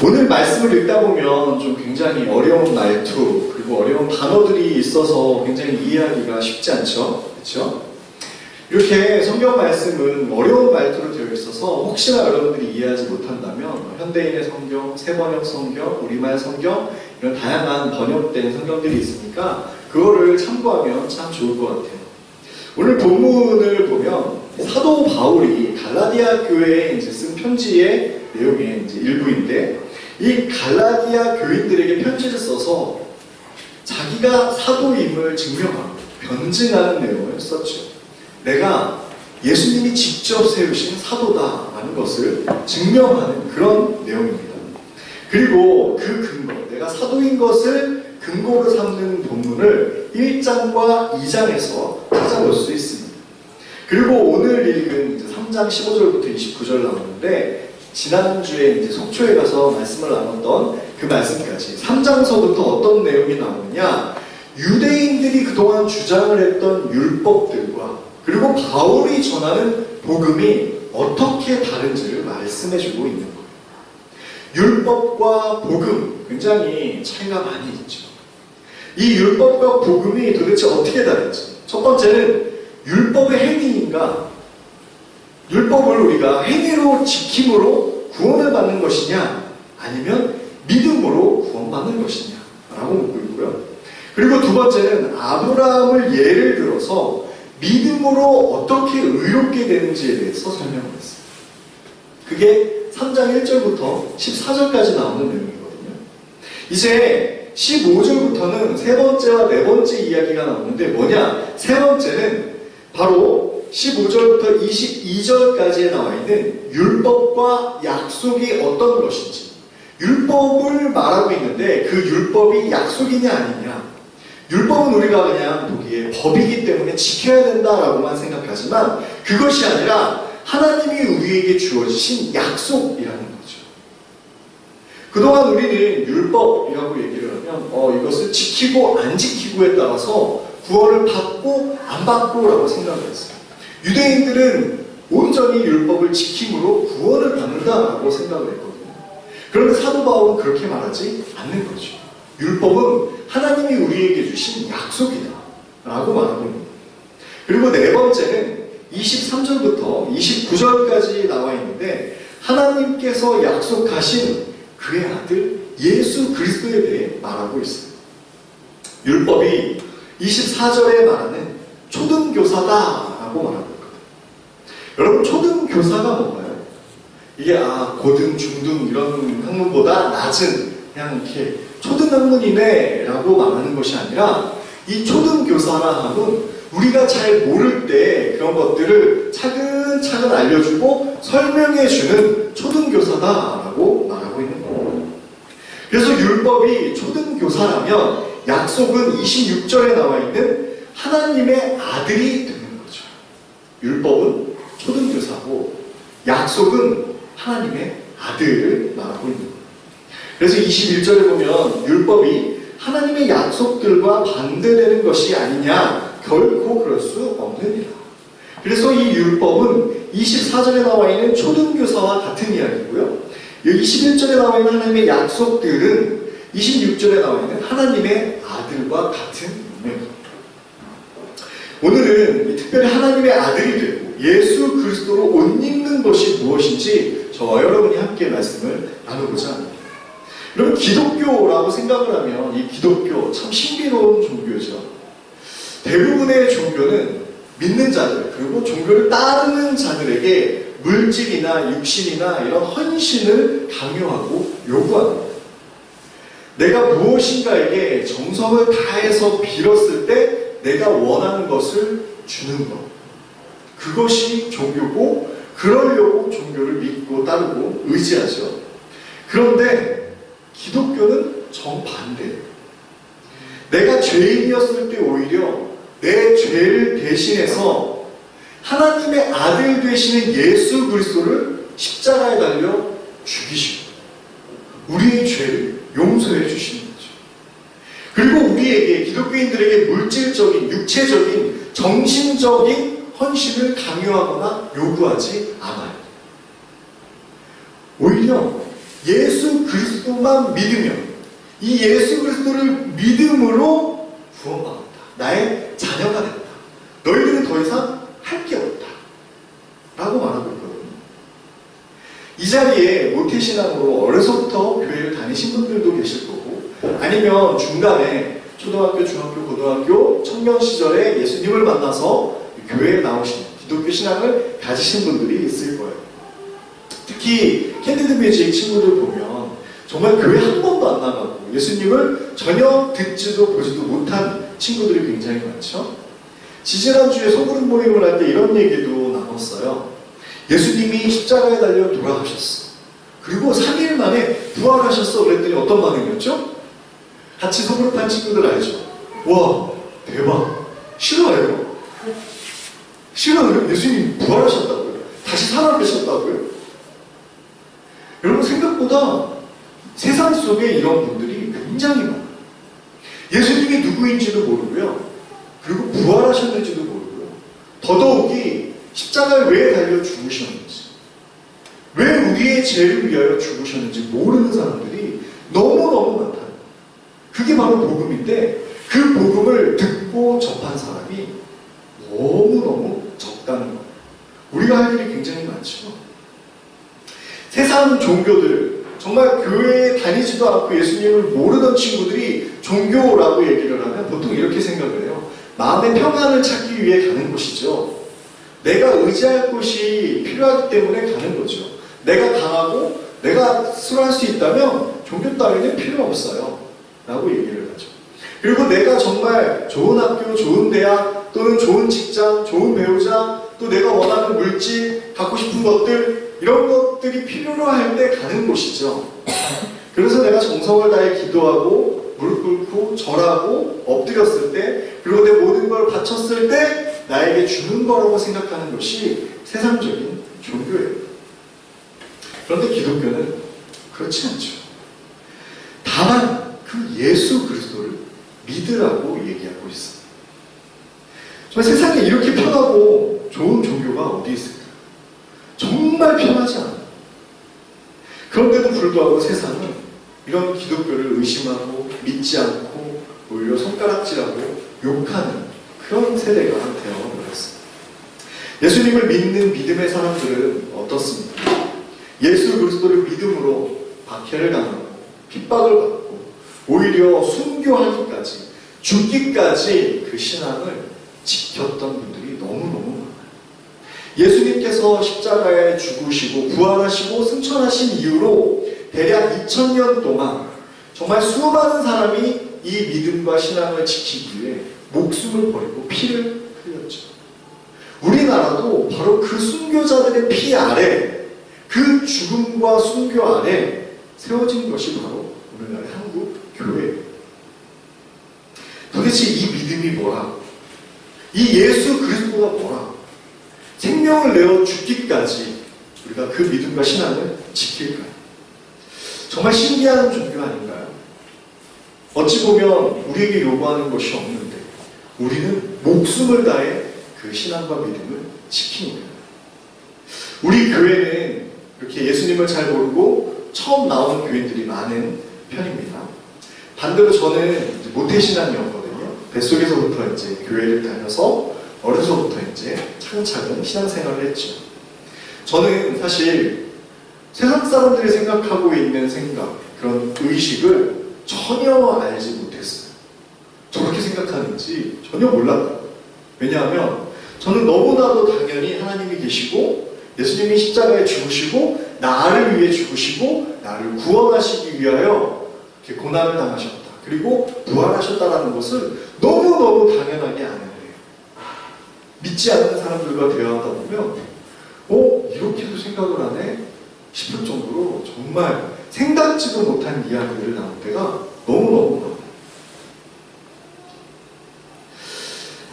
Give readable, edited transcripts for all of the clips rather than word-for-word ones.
오늘 말씀을 읽다 보면 좀 굉장히 어려운 말투 그리고 어려운 단어들이 있어서 굉장히 이해하기가 쉽지 않죠? 그렇죠? 이렇게 성경 말씀은 어려운 말투로 되어 있어서 혹시나 여러분들이 이해하지 못한다면 현대인의 성경, 세번역 성경, 우리말 성경 이런 다양한 번역된 성경들이 있으니까 그거를 참고하면 참 좋을 것 같아요. 오늘 본문을 보면 사도 바울이 갈라디아 교회에 이제 쓴 편지의 내용의 이제 일부인데 이 갈라디아 교인들에게 편지를 써서 자기가 사도임을 증명하고 변증하는 내용을 썼죠. 내가 예수님이 직접 세우신 사도다라는 것을 증명하는 그런 내용입니다. 그리고 그 근거, 내가 사도인 것을 근거로 삼는 본문을 1장과 2장에서 찾아볼 수 있습니다. 그리고 오늘 읽은 3장 15절부터 29절 나오는데 지난주에 이제 속초에 가서 말씀을 나눴던 그 말씀까지 3장서부터 어떤 내용이 나오느냐, 유대인들이 그동안 주장을 했던 율법들과 그리고 바울이 전하는 복음이 어떻게 다른지를 말씀해주고 있는 거예요. 율법과 복음 굉장히 차이가 많이 있죠. 이 율법과 복음이 도대체 어떻게 다른지, 첫 번째는 율법의 행위인가, 율법을 우리가 행위로 지킴으로 구원을 받는 것이냐 아니면 믿음으로 구원받는 것이냐 라고 묻고 있고요. 그리고 두 번째는 아브라함을 예를 들어서 믿음으로 어떻게 의롭게 되는지에 대해서 설명을 했습니다. 그게 3장 1절부터 14절까지 나오는 내용이거든요. 이제 15절부터는 세 번째와 네 번째 이야기가 나오는데 뭐냐? 세 번째는 바로 15절부터 22절까지에 나와 있는 율법과 약속이 어떤 것인지, 율법을 말하고 있는데 그 율법이 약속이냐 아니냐, 율법은 우리가 그냥 보기에 법이기 때문에 지켜야 된다라고만 생각하지만 그것이 아니라 하나님이 우리에게 주어지신 약속이라는 거죠. 그동안 우리는 율법이라고 얘기를 하면 이것을 지키고 안 지키고에 따라서 구원을 받고 안 받고라고 생각을 했어요. 유대인들은 온전히 율법을 지킴으로 구원을 받는다라고 생각을 했거든요. 그런데 사도 바울은 그렇게 말하지 않는 거죠. 율법은 하나님이 우리에게 주신 약속이다 라고 말하고 있는 거예요. 그리고 네 번째는 23절부터 29절까지 나와 있는데 하나님께서 약속하신 그의 아들 예수 그리스도에 대해 말하고 있어요. 율법이 24절에 말하는 초등교사다라고 말하고 있거든요. 여러분, 초등교사가 뭔가요? 이게 고등, 중등 이런 학문보다 낮은 그냥 이렇게 초등학문이네 라고 말하는 것이 아니라 이 초등교사라 함은 우리가 잘 모를 때 그런 것들을 차근차근 알려주고 설명해주는 초등교사다라고 말하고 있는 거예요. 그래서 율법이 초등교사라면 약속은 26절에 나와 있는 하나님의 아들이 되는 거죠. 율법은 초등교사고 약속은 하나님의 아들을 말하고 있는 거예요. 그래서 21절에 보면 율법이 하나님의 약속들과 반대되는 것이 아니냐, 결코 그럴 수 없느니라. 그래서 이 율법은 24절에 나와 있는 초등교사와 같은 이야기고요. 21절에 나와 있는 하나님의 약속들은 26절에 나와 있는 하나님의 아들과 같은 의미입니다. 오늘은 특별히 하나님의 아들이 되고 예수 그리스도로 옷 입는 것이 무엇인지 저와 여러분이 함께 말씀을 나누고자 합니다. 여러분, 기독교라고 생각을 하면 이 기독교 참 신비로운 종교죠. 대부분의 종교는 믿는 자들 그리고 종교를 따르는 자들에게 물질이나 육신이나 이런 헌신을 강요하고 요구합니다. 내가 무엇인가에게 정성을 다해서 빌었을 때 내가 원하는 것을 주는 것, 그것이 종교고 그러려고 종교를 믿고 따르고 의지하죠. 그런데 기독교는 정반대예요. 내가 죄인이었을 때 오히려 내 죄를 대신해서 하나님의 아들 되시는 예수 그리스도를 십자가에 달려 죽이시고 우리의 죄를 용서해 주시는 거죠. 그리고 우리에게, 기독교인들에게 물질적인, 육체적인, 정신적인 헌신을 강요하거나 요구하지 않아요. 오히려 예수 그리스도만 믿으면 이 예수 그리스도를 믿음으로 구원받았다. 나의 자녀가 됐다. 너희들은 더 이상 할 게 없다. 라고 말하고 있거든요. 이 자리에 모태신앙으로 어려서부터 교회를 다니신 분들도 계실 거고, 아니면 중간에 초등학교, 중학교, 고등학교, 청년 시절에 예수님을 만나서 교회에 나오신 기독교 신앙을 가지신 분들이 있을 거예요. 특히 캔디드 뮤직 친구들 보면 정말 교회 한 번도 안 나가고 예수님을 전혀 듣지도 보지도 못한 친구들이 굉장히 많죠. 지지난주에 소그룹 모임을 할 때 이런 얘기도 나눴어요. 예수님이 십자가에 달려 돌아가셨어. 그리고 3일 만에 부활하셨어. 그랬더니 어떤 반응이었죠? 같이 소그룹한 친구들 알죠? 와, 대박. 싫어요? 싫어요? 예수님 부활하셨다고요? 다시 살아계셨다고요? 여러분, 생각보다 세상 속에 이런 분들이 굉장히 많아요. 예수님이 누구인지도 모르고요. 그리고 부활하셨는지도 모르고요. 더더욱이 십자가에 왜 달려 죽으셨는지, 왜 우리의 죄를 위하여 죽으셨는지 모르는 사람들이 너무너무 많다. 그게 바로 복음인데, 그 복음을 듣고 접한 사람이 너무너무 적다는 거예요. 우리가 할 일이 굉장히 많죠. 세상 종교들, 정말 교회에 다니지도 않고 예수님을 모르던 친구들이 종교라고 얘기를 하면 보통 이렇게 생각을 해요. 마음의 평안을 찾기 위해 가는 곳이죠. 내가 의지할 곳이 필요하기 때문에 가는 거죠. 내가 강하고 내가 술할 수 있다면 종교 따위는 필요 없어요. 라고 얘기를 하죠. 그리고 내가 정말 좋은 학교, 좋은 대학, 또는 좋은 직장, 좋은 배우자, 또 내가 원하는 물질, 갖고 싶은 것들, 이런 것들이 필요로 할 때 가는 곳이죠. 그래서 내가 정성을 다해 기도하고 무릎 꿇고 절하고 엎드렸을 때, 그리고 내 모든 걸 바쳤을 때 나에게 주는 거라고 생각하는 것이 세상적인 종교예요. 그런데 기독교는 그렇지 않죠. 다만 그 예수 그리스도를 믿으라고 얘기하고 있습니다. 정말 세상에 이렇게 편하고 좋은 종교가 어디 있을까요? 정말 편하지 않아요. 그런데도 불구하고 세상은 이런 기독교를 의심하고 믿지 않고 오히려 손가락질하고 욕하는 그런 세대가 되어버렸습니다. 예수님을 믿는 믿음의 사람들은 어떻습니까? 예수 그리스도를 믿음으로 박해를 당하고 핍박을 받고 오히려 순교하기까지, 죽기까지 그 신앙을 지켰던 분들이 너무너무 많아요. 예수님께서 십자가에 죽으시고 부활하시고 승천하신 이후로 대략 2000년 동안 정말 수많은 사람이 이 믿음과 신앙을 지키기 위해 목숨을 버리고 피를 흘렸죠. 우리나라도 바로 그 순교자들의 피 아래, 그 죽음과 순교 아래 세워진 것이 바로 오늘날의 한국 교회예요. 도대체 이 믿음이 뭐라고? 이 예수 그리스도가 뭐라고? 생명을 내어 죽기까지 우리가 그 믿음과 신앙을 지킬까요? 정말 신기한 종교 아닌가요? 어찌 보면 우리에게 요구하는 것이 없는데 우리는 목숨을 다해 그 신앙과 믿음을 지키는 거예요. 우리 교회는 이렇게 예수님을 잘 모르고 처음 나온 교인들이 많은 편입니다. 반대로 저는 모태신앙이었거든요. 뱃속에서부터 이제 교회를 다녀서 어려서부터 이제 차근차근 신앙생활을 했죠. 저는 사실 세상 사람들이 생각하고 있는 생각, 그런 의식을 전혀 알지 못했어요. 저렇게 생각하는지 전혀 몰랐어요. 왜냐하면 저는 너무나도 당연히 하나님이 계시고 예수님이 십자가에 죽으시고 나를 위해 죽으시고 나를 구원하시기 위하여 이렇게 고난을 당하셨다. 그리고 부활하셨다라는 것을 너무너무 당연하게 아는 거예요. 믿지 않는 사람들과 대화하다 보면 이렇게도 생각을 하네? 싶을 정도로 정말 생각지도 못한 이야기를 나눌 때가 너무너무 많아요.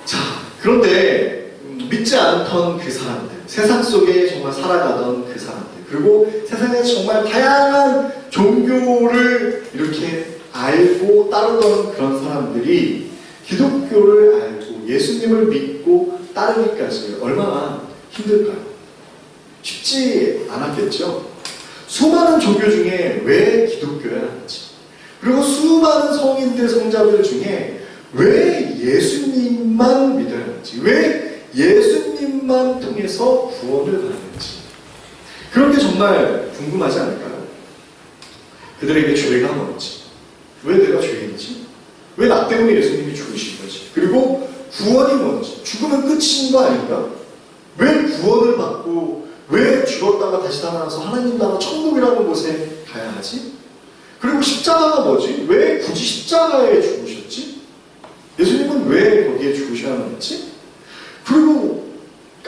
자, 그런데 믿지 않던 그 사람들, 세상 속에 정말 살아가던 그 사람들, 그리고 세상에서 정말 다양한 종교를 이렇게 알고 따르던 그런 사람들이 기독교를 알고 예수님을 믿고 따르기까지 얼마나 힘들까요? 쉽지 않았겠죠? 수많은 종교 중에 왜 기독교여야 하는지, 그리고 수많은 성인들, 성자들 중에 왜 예수님만 믿어야 하는지, 왜 예수님만 통해서 구원을 받는지, 그런 게 정말 궁금하지 않을까요? 그들에게 죄가 뭔지, 왜 내가 죄인지, 왜 나 때문에 예수님이 죽으신 거지, 그리고 구원이 뭔지, 죽으면 끝인 거 아닌가? 왜 구원을 받고 왜 죽었다가 다시 살아나서 하나님 나라 천국이라는 곳에 가야 하지? 그리고 십자가가 뭐지? 왜 굳이 십자가에 죽으셨지? 예수님은 왜 거기에 죽으셔야만 했지? 그리고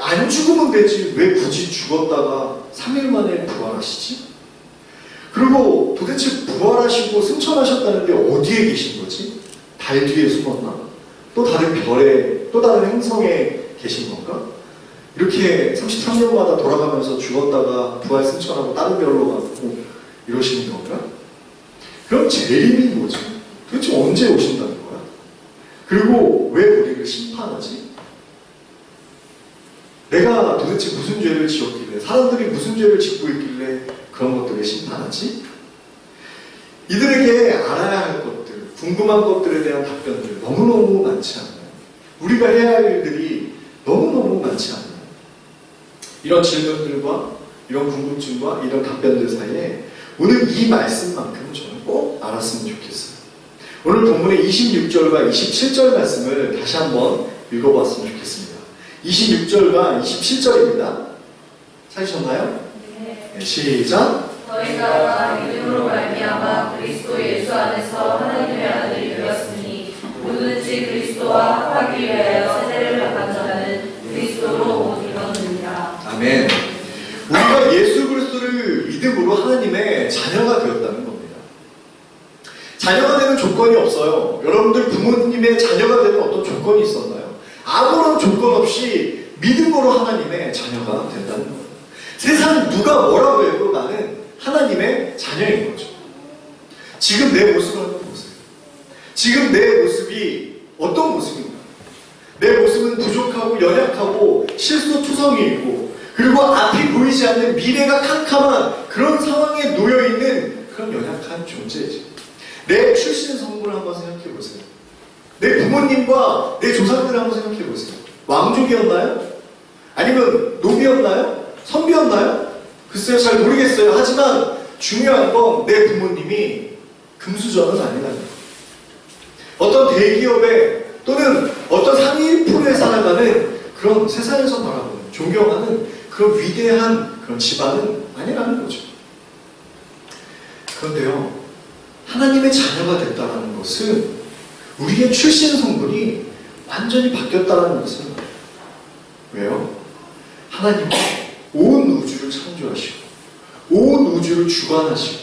안 죽으면 되지 왜 굳이 죽었다가 3일 만에 부활하시지? 그리고 도대체 부활하시고 승천하셨다는데 어디에 계신 거지? 달 뒤에 숨었나? 또 다른 별에, 또 다른 행성에 계신 건가? 이렇게 33년마다 돌아가면서 죽었다가 부활 승천하고 다른 별로 가고 이러시는 건가? 그럼 재림이 뭐지? 도대체 언제 오신다는 거야? 그리고 왜 우리를 심판하지? 내가 도대체 무슨 죄를 지었길래, 사람들이 무슨 죄를 짓고 있길래 그런 것들을 심판하지? 이들에게 알아야 할 것들, 궁금한 것들에 대한 답변들 너무너무 많지 않나요? 우리가 해야 할 일들이 너무너무 많지 않나요? 이런 질문들과 이런 궁금증과 이런 답변들 사이에 오늘 이 말씀만큼은 저는 꼭 알았으면 좋겠어요. 오늘 본문의 26절과 27절 말씀을 다시 한번 읽어봤으면 좋겠습니다. 26절과 27절입니다. 찾으셨나요? 네, 시작! 너희가 믿음으로 말미암아 그리스도 예수 안에서 하나님의 아들이 되었으니 누구든지 그리스도와 합하기 위하여 세례를 받은 자는 그리스도로 못 이뤘느니라. 아멘. 우리가 예수 그리스도를 믿음으로 하나님의 자녀가 되었다는 겁니다. 자녀가 되는 조건이 없어요. 여러분들 부모님의 자녀가 되는 어떤 조건이 있었나요? 아무런 조건 없이 믿음으로 하나님의 자녀가 된다는 거예요. 세상 누가 뭐라고 해도 나는 하나님의 자녀인 거죠. 지금 내 모습을 한번 보세요. 지금 내 모습이 어떤 모습인가? 내 모습은 부족하고 연약하고 실수투성이 있고, 그리고 앞이 보이지 않는 미래가 캄캄한 그런 상황에 놓여있는 그런 연약한 존재지. 내 출신 성분을 한번 생각해 보세요. 내 부모님과 내 조상들을 한번 생각해 보세요. 왕족이었나요? 아니면 노비였나요? 선비였나요? 글쎄요, 잘 모르겠어요. 하지만 중요한 건 내 부모님이 금수저는 아니라는 거예요. 어떤 대기업에 또는 어떤 상위 프로에 살아가는 그런 세상에서 바라보는, 존경하는 그런 위대한 그런 집안은 아니라는 거죠. 그런데요, 하나님의 자녀가 됐다는 것은 우리의 출신 성분이 완전히 바뀌었다는 것은 왜요? 하나님은 온 우주를 창조하시고 온 우주를 주관하시고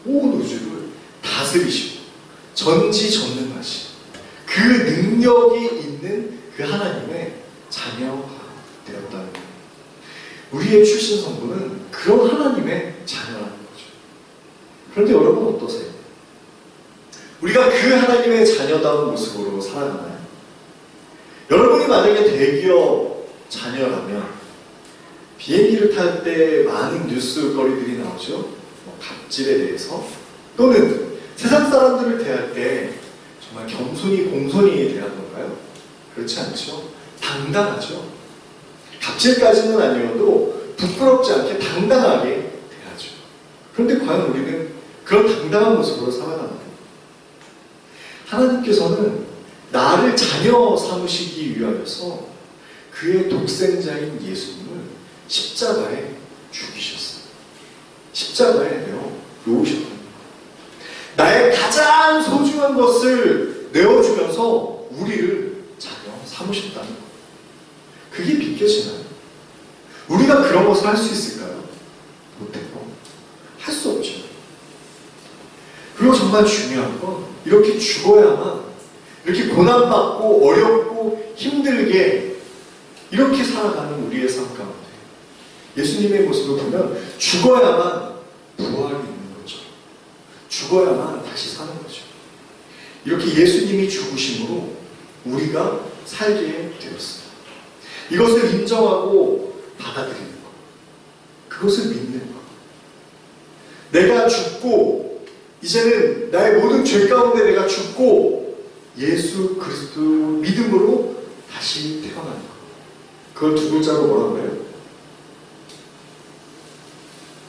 온 우주를 다스리시고 전지전능하시고 그 능력이 있는 그 하나님의 자녀가 되었다는 거예요. 우리의 출신 성분은 그런 하나님의 자녀라는 거죠. 그런데 여러분 어떠세요? 우리가 그 하나님의 자녀다운 모습으로 살아가나요? 여러분이 만약에 대기업 자녀라면 비행기를 탈 때 많은 뉴스거리들이 나오죠. 갑질에 대해서, 또는 세상 사람들을 대할 때 정말 겸손히 공손히 대하던가요? 그렇지 않죠. 당당하죠. 갑질까지는 아니어도 부끄럽지 않게 당당하게 대하죠. 그런데 과연 우리는 그런 당당한 모습으로 살아가나요? 하나님께서는 나를 자녀 삼으시기 위하여서 그의 독생자인 예수님을 십자가에 죽이셨어요. 십자가에 내어 놓으셨다. 나의 가장 소중한 것을 내어주면서 우리를 자녀 삼으셨다는 것. 그게 믿겨지나요? 우리가 그런 것을 할 수 있을까요? 못해요. 할 수 없죠. 그리고 정말 중요한 건 이렇게 죽어야만, 이렇게 고난받고 어렵고 힘들게 이렇게 살아가는 우리의 삶 가운데 예수님의 모습을 보면 죽어야만 부활이 있는 거죠. 죽어야만 다시 사는 거죠. 이렇게 예수님이 죽으심으로 우리가 살게 되었어요. 이것을 인정하고 받아들이는 것, 그것을 믿는 것. 내가 죽고 이제는 나의 모든 죄 가운데 내가 죽고 예수 그리스도 믿음으로 다시 태어나는 것. 그걸 두 글자로 뭐라고 해요?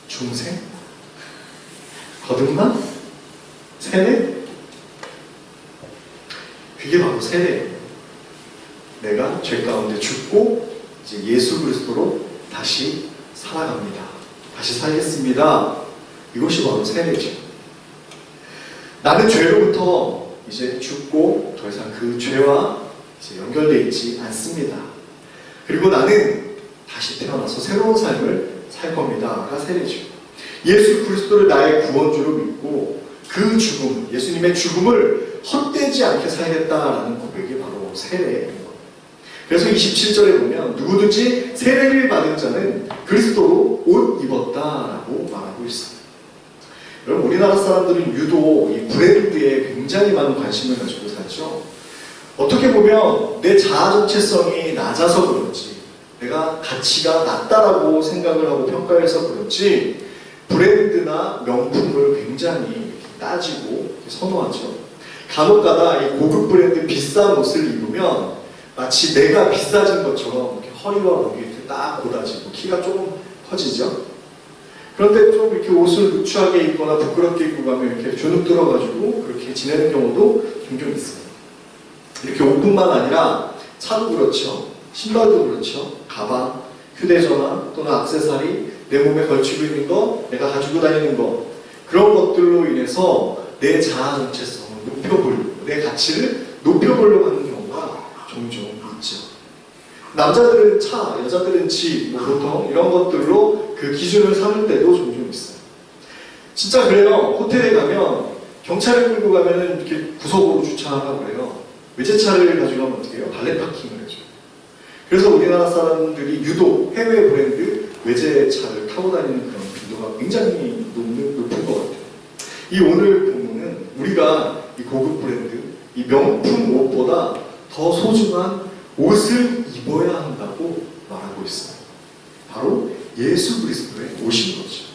중생? 거듭남? 세례? 그게 바로 세례예요. 내가 죄 가운데 죽고 이제 예수 그리스도로 다시 살아갑니다. 다시 살겠습니다. 이것이 바로 세례죠. 나는 죄로부터 이제 죽고 더 이상 그 죄와 이제 연결되어 있지 않습니다. 그리고 나는 다시 태어나서 새로운 삶을 살 겁니다가 세례죠. 예수 그리스도를 나의 구원주로 믿고 그 죽음, 예수님의 죽음을 헛되지 않게 살겠다라는 고백이 바로 세례예요. 그래서 27절에 보면 누구든지 세례를 받은 자는 그리스도로 옷 입었다라고 말하고 있습니다. 여러분, 우리나라 사람들은 유독 이 브랜드에 굉장히 많은 관심을 가지고 살죠. 어떻게 보면 내 자아 정체성이 낮아서 그런지, 내가 가치가 낮다라고 생각을 하고 평가해서 그런지 브랜드나 명품을 굉장히 따지고 선호하죠. 간혹가다 이 고급 브랜드 비싼 옷을 입으면 마치 내가 비싸진 것처럼 이렇게 허리와 목이 이렇게 딱 곧아지고 키가 조금 커지죠. 그런데 좀 이렇게 옷을 누추하게 입거나 부끄럽게 입고 가면 이렇게 주눅 들어가지고 그렇게 지내는 경우도 종종 있어요. 이렇게 옷뿐만 아니라 차도 그렇죠. 신발도 그렇죠. 가방, 휴대전화 또는 액세서리, 내 몸에 걸치고 있는 거, 내가 가지고 다니는 거, 그런 것들로 인해서 내 자아 정체성을 높여보려고, 내 가치를 높여보려고 하는 경우가 종종 있죠. 남자들은 차, 여자들은 집, 뭐 보통 이런 것들로 그 기준을 삼을 때도 종종 있어요. 진짜 그래요. 호텔에 가면 경찰을 끌고 가면은 이렇게 구석으로 주차하라고 그래요. 외제차를 가지고 가면 어떻게 해요? 발렛 파킹을 해줘요. 그래서 우리나라 사람들이 유독 해외 브랜드 외제차를 타고 다니는 그런 빈도가 굉장히 높은 것 같아요. 이 오늘 본문은 우리가 이 고급 브랜드, 이 명품 옷보다 더 소중한 옷을 입어야 한다고 말하고 있어요. 바로 예수 그리스도의 옷인 거죠.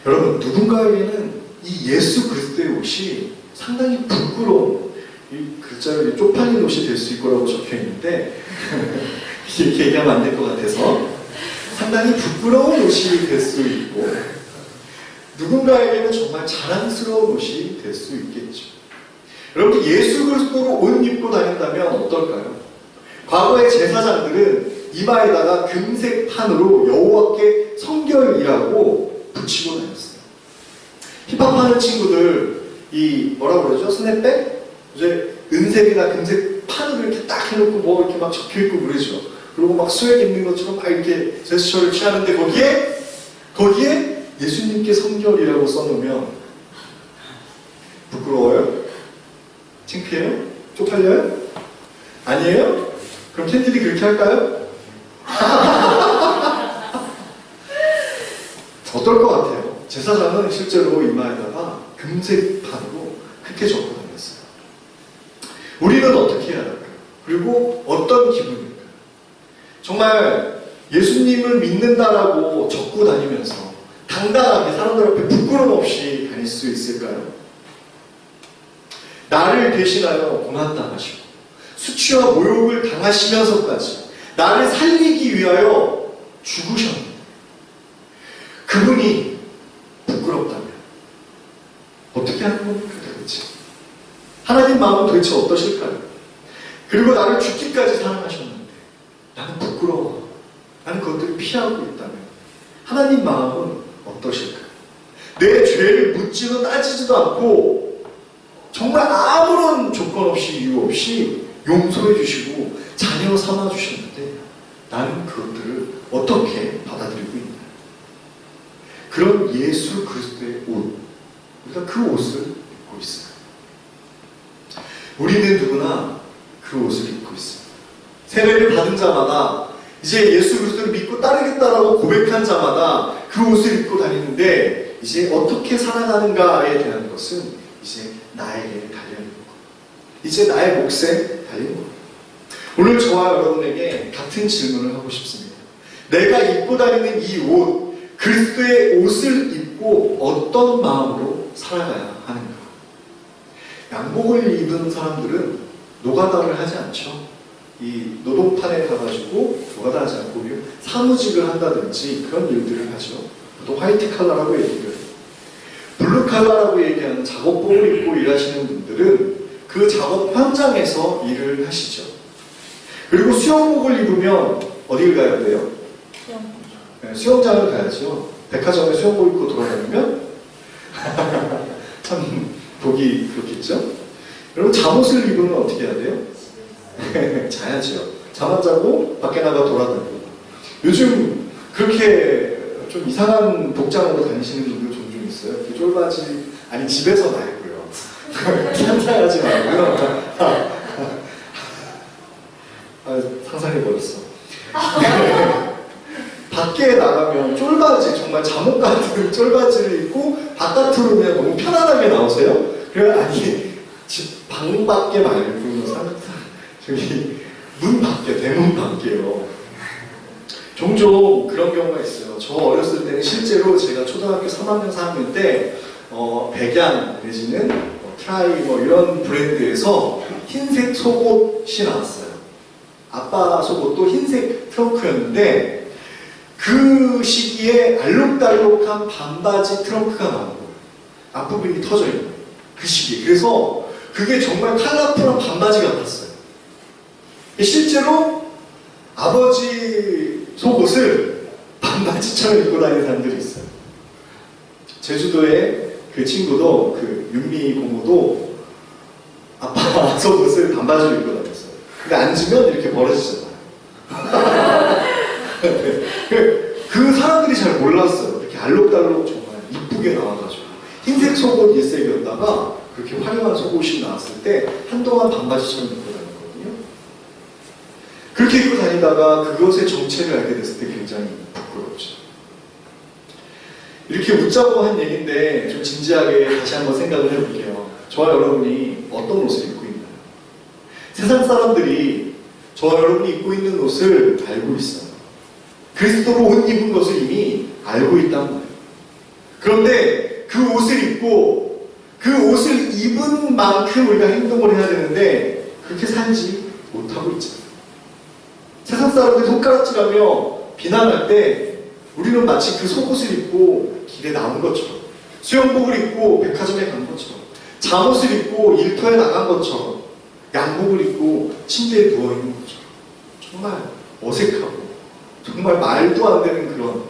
여러분, 누군가에게는 이 예수 그리스도의 옷이 상당히 부끄러운, 이 글자를 쪽팔린 옷이 될 수 있고 라고 적혀 있는데 이렇게 얘기하면 안 될 것 같아서 상당히 부끄러운 옷이 될 수 있고 누군가에게는 정말 자랑스러운 옷이 될 수 있겠죠. 여러분, 예수 그리스도로 옷 입고 다닌다면 어떨까요? 과거의 제사장들은 이마에다가 금색 판으로 여호와께 성결이라고 붙이고 다녔어요. 힙합하는 친구들 이 뭐라고 그러죠? 스냅백? 이제 은색이나 금색 판을 이렇게 딱 해놓고 뭐 이렇게 막 적혀있고 그러죠. 그리고 막 스웨트 입는 것처럼 막 이렇게 제스처를 취하는데 거기에 예수님께 성결이라고 써놓으면 부끄러워요? 창피해요? 쪽팔려요? 아니에요? 그럼 캔디도 그렇게 할까요? 어떨 것 같아요? 제사장은 실제로 이마에다가 금색 판으로 그렇게 적고 다녔어요. 우리는 어떻게 해야 할까요? 그리고 어떤 기분일까요? 정말 예수님을 믿는다라고 적고 다니면서 당당하게 사람들 앞에 부끄럼 없이 다닐 수 있을까요? 나를 대신하여 고난당하시고 수치와 모욕을 당하시면서까지 나를 살리기 위하여 죽으셨는데 그분이 부끄럽다면 어떻게 하는 겁니까 도대체? 하나님 마음은 도대체 어떠실까요? 그리고 나를 죽기까지 사랑하셨는데 나는 부끄러워, 나는 그것들을 피하고 있다면 하나님 마음은 어떠실까요? 내 죄를 묻지도 따지지도 않고 정말 아무런 조건 없이 이유 없이 용서해 주시고 자녀 삼아 주셨는데 나는 그것들을 어떻게 받아들이고 있나요? 그런 예수 그리스도의 옷, 우리가 그 옷을 입고 있어요. 우리는 누구나 그 옷을 입고 있습니다. 세례를 받은 자마다 이제 예수 그리스도를 믿고 따르겠다라고 고백한 자마다 그 옷을 입고 다니는데 이제 어떻게 살아가는가에 대한 것은 이제 나에게 달려있는 거예요. 이제 나의 몫에 달린 거예요. 오늘 저와 여러분에게 같은 질문을 하고 싶습니다. 내가 입고 다니는 이 옷, 그리스도의 옷을 입고 입고 어떤 마음으로 살아가야 하는가? 양복을 입은 사람들은 노가다를 하지 않죠. 이 노동판에 가가지고 노가다 하지 않고 사무직을 한다든지 그런 일들을 하죠. 또 화이트 칼라라고 얘기를 해요. 블루 칼라라고 얘기하는 작업복을 입고 일하시는 분들은 그 작업 현장에서 일을 하시죠. 그리고 수영복을 입으면 어디를 가야 돼요? 네, 수영장을 가야죠. 백화점에 수영복 입고 돌아다니면 참 보기 그렇겠죠? 여러분 잠옷을 입으면 어떻게 해야 돼요? 자야죠. 잠 안 자고 밖에 나가 돌아다니고. 요즘 그렇게 좀 이상한 복장으로 다니시는 분들 종종 있어요. 이렇게 쫄바지, 아니 집에서 말고요. 상상하지 말고요. 상상해버렸어. 밖에 나가면 쫄바지, 정말 잠옷 같은 쫄바지를 입고 바깥으로 그냥 너무 편안하게 나오세요. 그래, 아니, 집 방 밖에 말고, 저기, 문 밖에, 대문 밖에요. 종종 그런 경우가 있어요. 저 어렸을 때는 실제로 제가 초등학교 3학년, 4학년 때, 백양 내지는 트라이 이런 브랜드에서 흰색 속옷이 나왔어요. 아빠 속옷도 흰색 트렁크였는데, 그 시기에 알록달록한 반바지 트렁크가 나온 거예요. 앞부분이 터져 있는 거예요. 그 시기에. 그래서 그게 정말 컬러풀한 반바지 같았어요. 실제로 아버지 속옷을 반바지처럼 입고 다니는 사람들이 있어요. 제주도에 그 친구도, 그 윤미 고모도 아빠 속옷을 반바지로 입고 다녔어요. 근데 앉으면 이렇게 벌어지잖아요. 그 사람들이 잘 몰랐어요. 이렇게 알록달록 정말 이쁘게 나와가지고 흰색 속옷 일색이었다가 그렇게 화려한 속옷이 나왔을 때 한동안 반바지처럼 입고 다녔거든요. 그렇게 입고 다니다가 그것의 정체를 알게 됐을 때 굉장히 부끄럽죠. 이렇게 웃자고 한 얘기인데 좀 진지하게 다시 한번 생각을 해볼게요. 저와 여러분이 어떤 옷을 입고 있나요? 세상 사람들이 저와 여러분이 입고 있는 옷을 알고 있어요. 그리스도로 옷 입은 것을 이미 알고 있단 말이에요. 그런데 그 옷을 입고 그 옷을 입은 만큼 우리가 행동을 해야 되는데 그렇게 살지 못하고 있잖아요. 세상 사람들이 손가락질하며 비난할 때 우리는 마치 그 속옷을 입고 길에 나온 것처럼, 수영복을 입고 백화점에 간 것처럼, 잠옷을 입고 일터에 나간 것처럼, 양복을 입고 침대에 누워있는 것처럼 정말 어색하고 정말 말도 안 되는 그런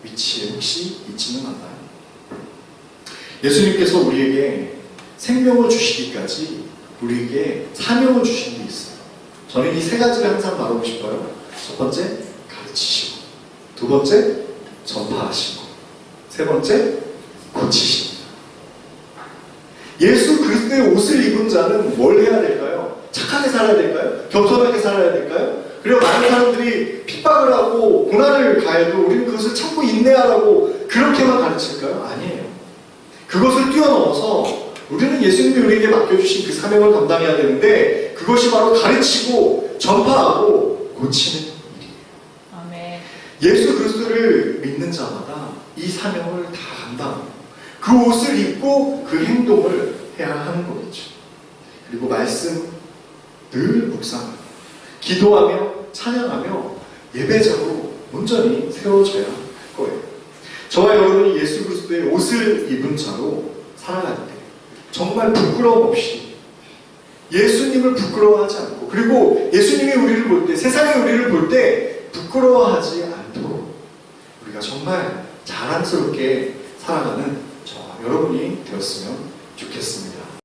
위치에 혹시 있지는 않나요? 예수님께서 우리에게 생명을 주시기까지 우리에게 사명을 주신 게 있어요. 저는 이 세 가지를 항상 말하고 싶어요. 첫 번째, 가르치시고, 두 번째, 전파하시고, 세 번째, 고치십니다. 예수 그리스도의 옷을 입은 자는 뭘 해야 될까요? 착하게 살아야 될까요? 겸손하게 살아야 될까요? 그리고 많은 사람들이 핍박을 하고 고난을 가해도 우리는 그것을 참고 인내하라고 그렇게만 가르칠까요? 아니에요. 그것을 뛰어넘어서 우리는 예수님이 우리에게 맡겨주신 그 사명을 감당해야 되는데 그것이 바로 가르치고 전파하고 고치는 일이에요. 아멘. 예수 그리스도를 믿는 자마다 이 사명을 다 감당합니다. 그 옷을 입고 그 행동을 해야 하는 거겠죠. 그리고 말씀 늘 묵상하고 기도하며 찬양하며 예배자로 온전히 세워져야 할 거예요. 저와 여러분이 예수 그리스도의 옷을 입은 자로 살아갈 때 정말 부끄러움 없이 예수님을 부끄러워하지 않고 그리고 예수님이 우리를 볼 때 세상이 우리를 볼 때 부끄러워하지 않도록 우리가 정말 자랑스럽게 살아가는 저와 여러분이 되었으면 좋겠습니다.